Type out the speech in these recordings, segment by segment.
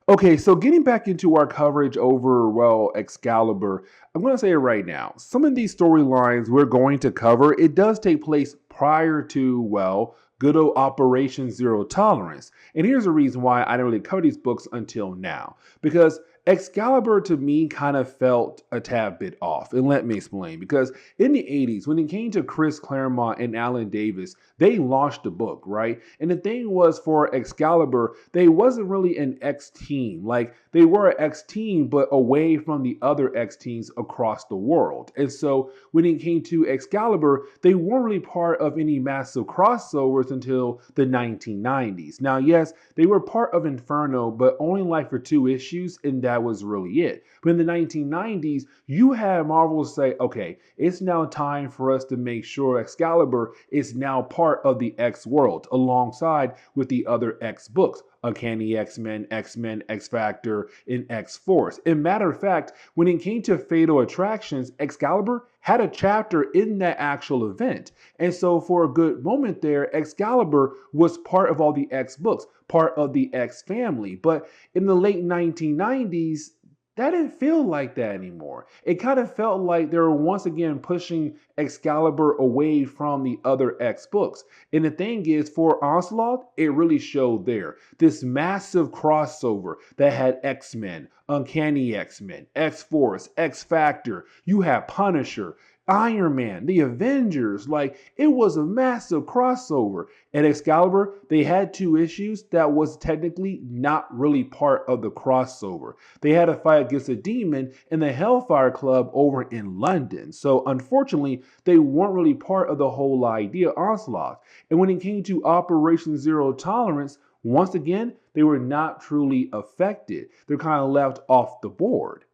Okay, so getting back into our coverage over, well, Excalibur, I'm going to say it right now. Some of these storylines we're going to cover, it does take place prior to, well, good old Operation Zero Tolerance. And here's the reason why I didn't really cover these books until now. Because Excalibur to me kind of felt a tad bit off. And let me explain. Because in the 80s, when it came to Chris Claremont and Alan Davis, they launched the book, right? And the thing was for Excalibur, they wasn't really an X team. Like they were an X team, but away from the other X teams across the world. And so when it came to Excalibur, they weren't really part of any massive crossovers until the 1990s. Now, yes, they were part of Inferno, but only like for 2 issues, and that was really it. But in the 1990s, you had Marvel say, okay, it's now time for us to make sure Excalibur is now part of the X world alongside with the other X books. Uncanny X-Men, X-Men, X-Factor, and X-Force. And matter of fact, when it came to Fatal Attractions, Excalibur had a chapter in that actual event. And so for a good moment there, Excalibur was part of all the X books, part of the X family. But in the late 1990s, that didn't feel like that anymore. It kind of felt like they were once again pushing Excalibur away from the other X books. And the thing is, for Onslaught, it really showed there. This massive crossover that had X-Men, Uncanny X-Men, X-Force, X-Factor. You have Punisher, Iron Man, the Avengers. Like, it was a massive crossover. At Excalibur, they had 2 issues that was technically not really part of the crossover. They had a fight against a demon in the Hellfire Club over in London. So unfortunately, they weren't really part of the whole idea Onslaught. And when it came to Operation Zero Tolerance, once again, they were not truly affected. They're kind of left off the board.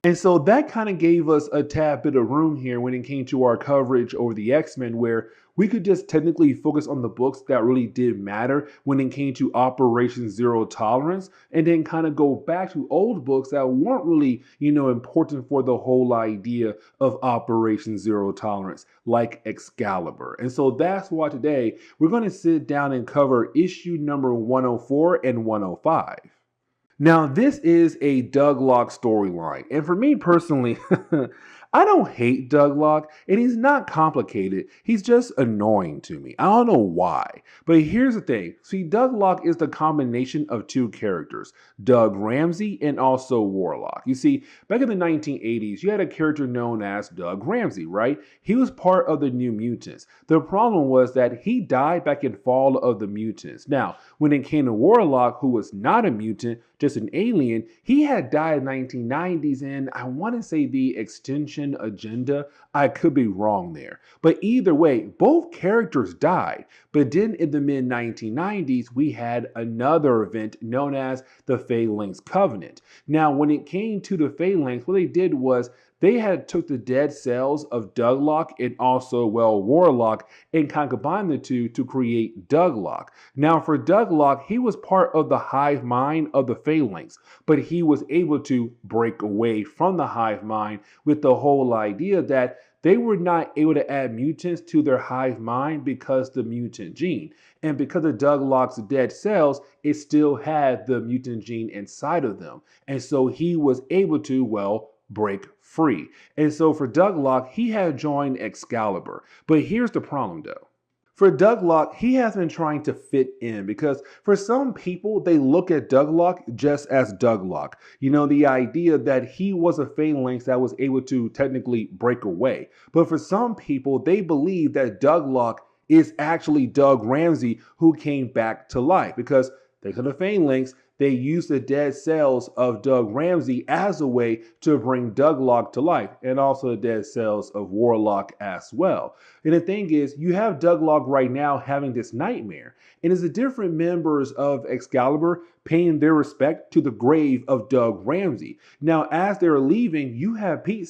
And so that kind of gave us a tad bit of room here when it came to our coverage over the X-Men, where we could just technically focus on the books that really did matter when it came to Operation Zero Tolerance, and then kind of go back to old books that weren't really, important for the whole idea of Operation Zero Tolerance, like Excalibur. And so that's why today we're going to sit down and cover issue number 104 and 105. Now, this is a Douglock storyline, and for me personally, I don't hate Douglock, and he's not complicated. He's just annoying to me. I don't know why. But here's the thing. See, Douglock is the combination of 2 characters, Doug Ramsey and also Warlock. You see, back in the 1980s, you had a character known as Doug Ramsey, right? He was part of the New Mutants. The problem was that he died back in Fall of the Mutants. Now, when it came to Warlock, who was not a mutant, just an alien, he had died in the 1990s, and I want to say the Extinction Agenda. I could be wrong there. But either way, both characters died. But then in the mid 1990s, we had another event known as the Phalanx Covenant. Now, when it came to the Phalanx, what they did was they had took the dead cells of Douglock and also, well, Warlock and kind of combined the two to create Douglock. Now, for Douglock, he was part of the hive mind of the Phalanx, but he was able to break away from the hive mind with the whole idea that they were not able to add mutants to their hive mind because the mutant gene. And because of Douglock's dead cells, it still had the mutant gene inside of them. And so he was able to, well, break free. And so for Douglock, he had joined Excalibur. But here's the problem though. For Douglock, he has been trying to fit in because for some people, they look at Douglock just as Douglock. You know, the idea that he was a phalanx that was able to technically break away. But for some people, they believe that Douglock is actually Doug Ramsey who came back to life because they could have phalanx. They used the dead cells of Doug Ramsey as a way to bring Douglock to life, and also the dead cells of Warlock as well. And the thing is, you have Douglock right now having this nightmare, and it's the different members of Excalibur paying their respect to the grave of Doug Ramsey. Now, as they're leaving, you have Pete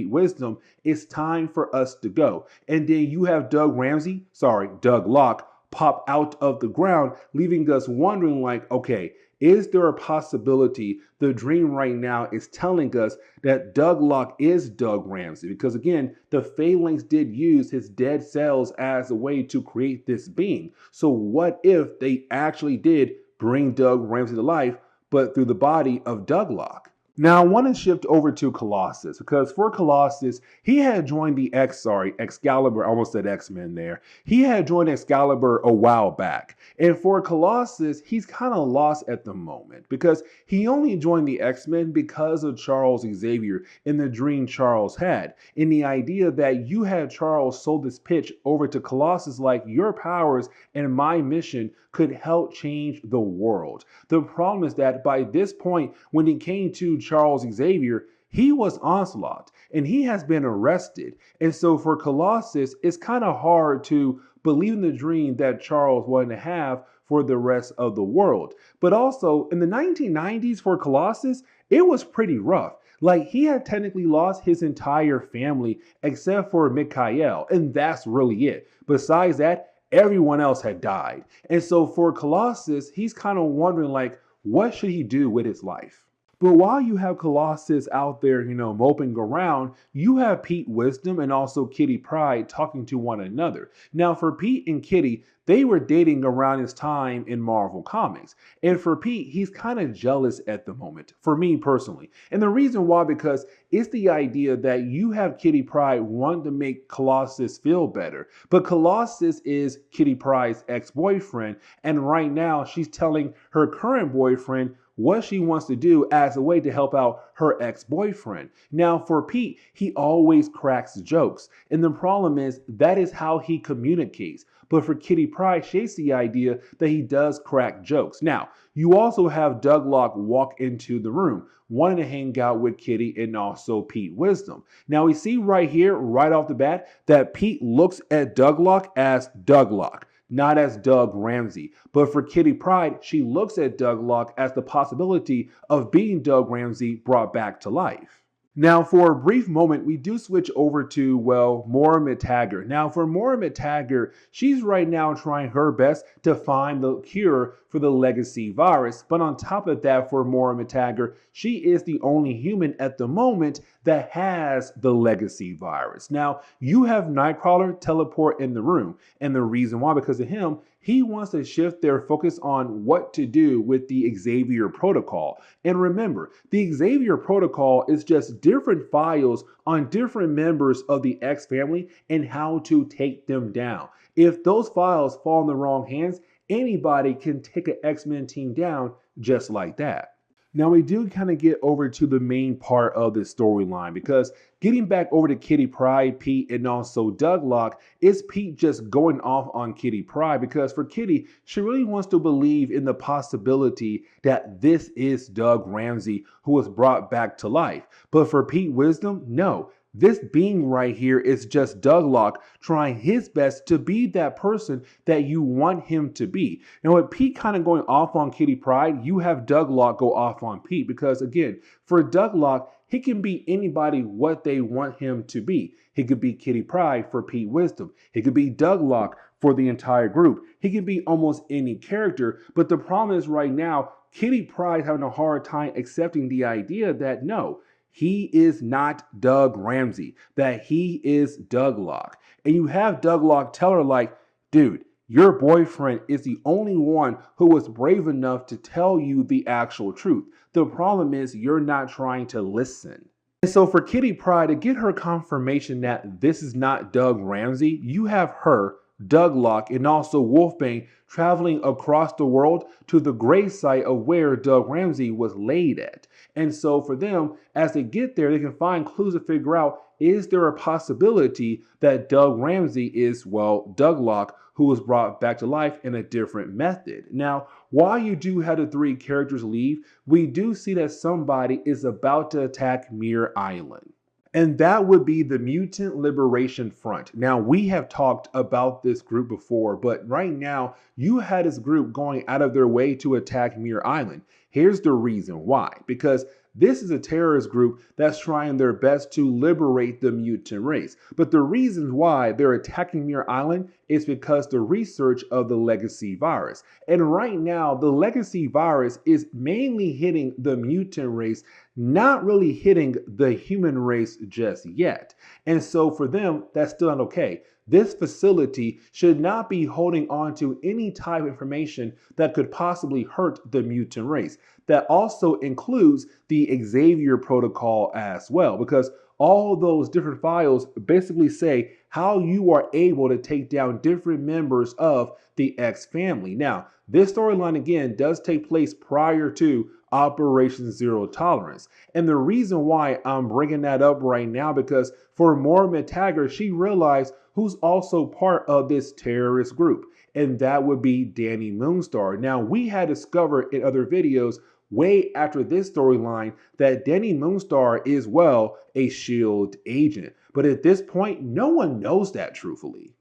Wisdom, it's time for us to go. And then you have Douglock, pop out of the ground, leaving us wondering like, okay, is there a possibility the dream right now is telling us that Douglock is Doug Ramsey? Because again, the Phalanx did use his dead cells as a way to create this being. So what if they actually did bring Doug Ramsey to life, but through the body of Douglock. Now I want to shift over to Colossus because for Colossus, he had joined Excalibur, I almost said X-Men there. He had joined Excalibur a while back. And for Colossus, he's kind of lost at the moment because he only joined the X-Men because of Charles Xavier and the dream Charles had. And the idea that you had Charles sold this pitch over to Colossus like your powers and my mission could help change the world. The problem is that by this point, when it came to Charles Xavier, he was Onslaught and he has been arrested. And so for Colossus, it's kind of hard to believe in the dream that Charles wanted to have for the rest of the world. But also in the 1990s for Colossus, it was pretty rough. Like he had technically lost his entire family except for Mikhail, and that's really it. Besides that, everyone else had died. And so for Colossus, he's kind of wondering like, what should he do with his life? But while you have Colossus out there, moping around, you have Pete Wisdom and also Kitty Pryde talking to one another. Now, for Pete and Kitty, they were dating around his time in Marvel Comics. And for Pete, he's kind of jealous at the moment, for me personally. And the reason why, because it's the idea that you have Kitty Pryde wanting to make Colossus feel better. But Colossus is Kitty Pryde's ex-boyfriend. And right now, she's telling her current boyfriend what she wants to do as a way to help out her ex-boyfriend. Now, for Pete, he always cracks jokes. And the problem is that is how he communicates. But for Kitty Pryde, she hates the idea that he does crack jokes. Now, you also have Douglock walk into the room, wanting to hang out with Kitty and also Pete Wisdom. Now, we see right here, right off the bat, that Pete looks at Douglock as Douglock, not as Doug Ramsey. But for Kitty Pryde, she looks at Douglock as the possibility of being Doug Ramsey brought back to life. Now, for a brief moment, we do switch over to, Moira McTaggart. Now, for Moira McTaggart, she's right now trying her best to find the cure for the legacy virus. But on top of that, for Moira McTaggart, she is the only human at the moment that has the legacy virus. Now, you have Nightcrawler teleport in the room. And the reason why, because of him, he wants to shift their focus on what to do with the Xavier protocol. And remember, the Xavier protocol is just different files on different members of the X family and how to take them down. If those files fall in the wrong hands, anybody can take an X-Men team down just like that. Now we do kind of get over to the main part of the storyline because getting back over to Kitty Pryde, Pete, and also Douglock, is Pete just going off on Kitty Pryde because for Kitty, she really wants to believe in the possibility that this is Doug Ramsey who was brought back to life. But for Pete Wisdom, no. This being right here is just Douglock trying his best to be that person that you want him to be. And with Pete kind of going off on Kitty Pryde, you have Douglock go off on Pete because again, for Douglock, he can be anybody what they want him to be. He could be Kitty Pryde for Pete Wisdom. He could be Douglock for the entire group. He could be almost any character. But the problem is right now, Kitty Pryde having a hard time accepting the idea that no, he is not Doug Ramsey, that he is Douglock. And you have Douglock tell her like, dude, your boyfriend is the only one who was brave enough to tell you the actual truth. The problem is you're not trying to listen. And so for Kitty Pryde to get her confirmation that this is not Doug Ramsey, you have her, Douglock, and also Wolfbane traveling across the world to the grave site of where Doug Ramsey was laid at. And so for them, as they get there, they can find clues to figure out, is there a possibility that Doug Ramsey is, Douglock, who was brought back to life in a different method. Now, while you do have the three characters leave, we do see that somebody is about to attack Muir Island. And that would be the Mutant Liberation Front. Now, we have talked about this group before, but right now, you had this group going out of their way to attack Muir Island. Here's the reason why. Because this is a terrorist group that's trying their best to liberate the mutant race. But the reason why they're attacking Muir Island is because the research of the legacy virus. And right now, the legacy virus is mainly hitting the mutant race, not really hitting the human race just yet. And so for them, that's still not okay. this facility should not be holding on to any type of information that could possibly hurt the mutant race. That also includes the Xavier protocol as well, because all those different files basically say how you are able to take down different members of the X family. Now, this storyline again does take place prior to Operation Zero Tolerance. And the reason why I'm bringing that up right now, because for Moira Taggart, she realized who's also part of this terrorist group, and that would be Danny Moonstar. Now, we had discovered in other videos way after this storyline that Danny Moonstar is, well, a SHIELD agent. But at this point, no one knows that truthfully.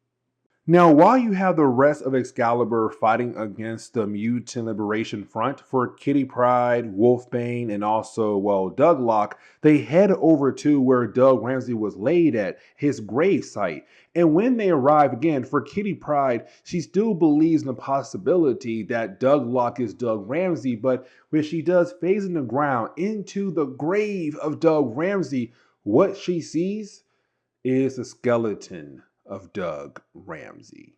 Now, while you have the rest of Excalibur fighting against the Mutant Liberation Front for Kitty Pryde, Wolfbane, and also, well, Douglock, they head over to where Doug Ramsey was laid at, his grave site. And when they arrive again, for Kitty Pryde, she still believes in the possibility that Douglock is Doug Ramsey, but when she does phase in the ground into the grave of Doug Ramsey, what she sees is the skeleton of Doug Ramsey.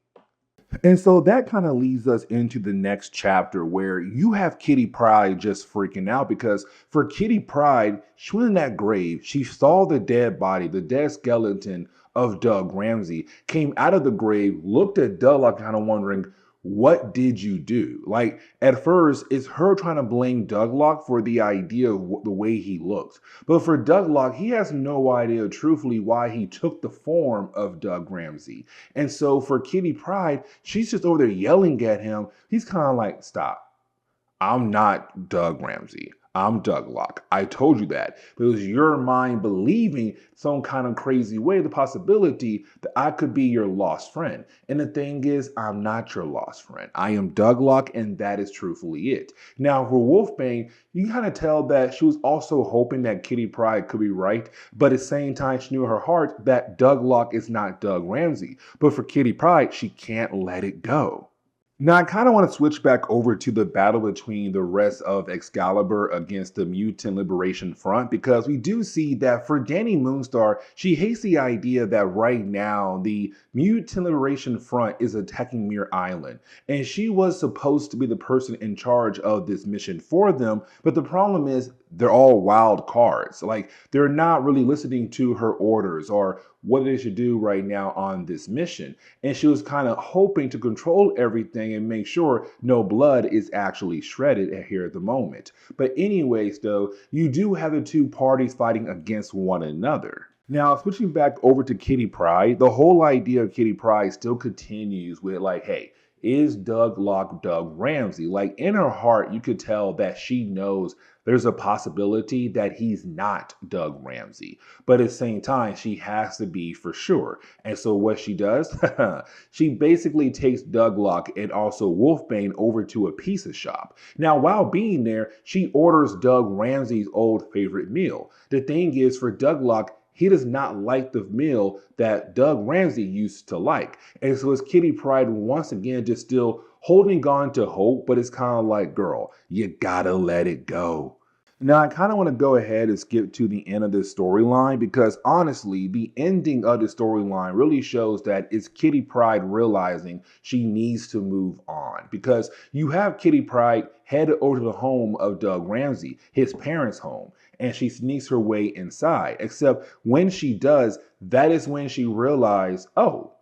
And so that kind of leads us into the next chapter where you have Kitty Pryde just freaking out because for Kitty Pryde, she went in that grave. She saw the dead body, the dead skeleton of Doug Ramsey, came out of the grave, looked at Doug kind of wondering, what did you do? Like at first, it's her trying to blame Douglock for the idea of the way he looks. But for Douglock, he has no idea truthfully why he took the form of Doug Ramsey. And so for Kitty Pryde, she's just over there yelling at him. He's kind of like, stop. I'm not Doug Ramsey. I'm Douglock. I told you that. But it was your mind believing some kind of crazy way, the possibility that I could be your lost friend. And the thing is, I'm not your lost friend. I am Douglock, and that is truthfully it. Now, for Wolfbane, you kind of tell that she was also hoping that Kitty Pryde could be right, but at the same time, she knew in her heart that Douglock is not Doug Ramsey. But for Kitty Pryde, she can't let it go. Now, I kind of want to switch back over to the battle between the rest of Excalibur against the Mutant Liberation Front, because we do see that for Danny Moonstar, she hates the idea that right now the Mutant Liberation Front is attacking Muir Island, and she was supposed to be the person in charge of this mission for them, but the problem is they're all wild cards. Like, they're not really listening to her orders or what they should do right now on this mission. And she was kind of hoping to control everything and make sure no blood is actually shredded here at the moment. But anyways, though, you do have the two parties fighting against one another. Now, switching back over to Kitty Pryde, the whole idea of Kitty Pryde still continues with like, hey, is Douglock Doug Ramsey? Like in her heart, you could tell that she knows there's a possibility that he's not Doug Ramsey. But at the same time, she has to be for sure. And so what she does, she basically takes Douglock and also Wolfbane over to a pizza shop. Now, while being there, she orders Doug Ramsey's old favorite meal. The thing is, for Douglock, he does not like the meal that Doug Ramsey used to like. And so it's Kitty Pryde once again just still holding on to hope, but it's kind of like, girl, you gotta let it go. Now, I kind of want to go ahead and skip to the end of this storyline because honestly, the ending of the storyline really shows that it's Kitty Pryde realizing she needs to move on because you have Kitty Pryde head over to the home of Doug Ramsey, his parents' home, and she sneaks her way inside. Except when she does, that is when she realizes, oh,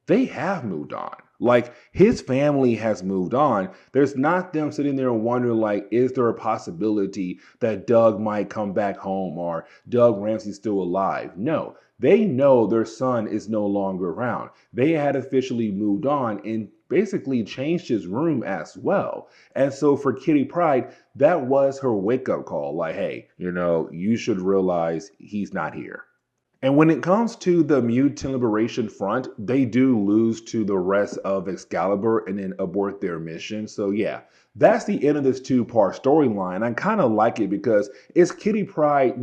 they have moved on. Like his family has moved on. There's not them sitting there wondering like, is there a possibility that Doug might come back home or Doug Ramsey's still alive? No, they know their son is no longer around. They had officially moved on and basically changed his room as well. And so for Kitty Pryde, that was her wake up call. Like, hey, you should realize he's not here. And when it comes to the Mutant Liberation Front, they do lose to the rest of Excalibur and then abort their mission. So yeah, that's the end of this two-part storyline. I kind of like it because it's Kitty Pryde,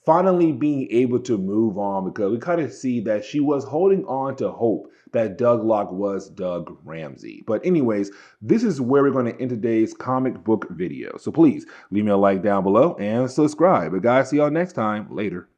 finally being able to move on because we kind of see that she was holding on to hope that Douglock was Doug Ramsey. But anyways, this is where we're going to end today's comic book video. So please leave me a like down below and subscribe. But guys, see y'all next time. Later.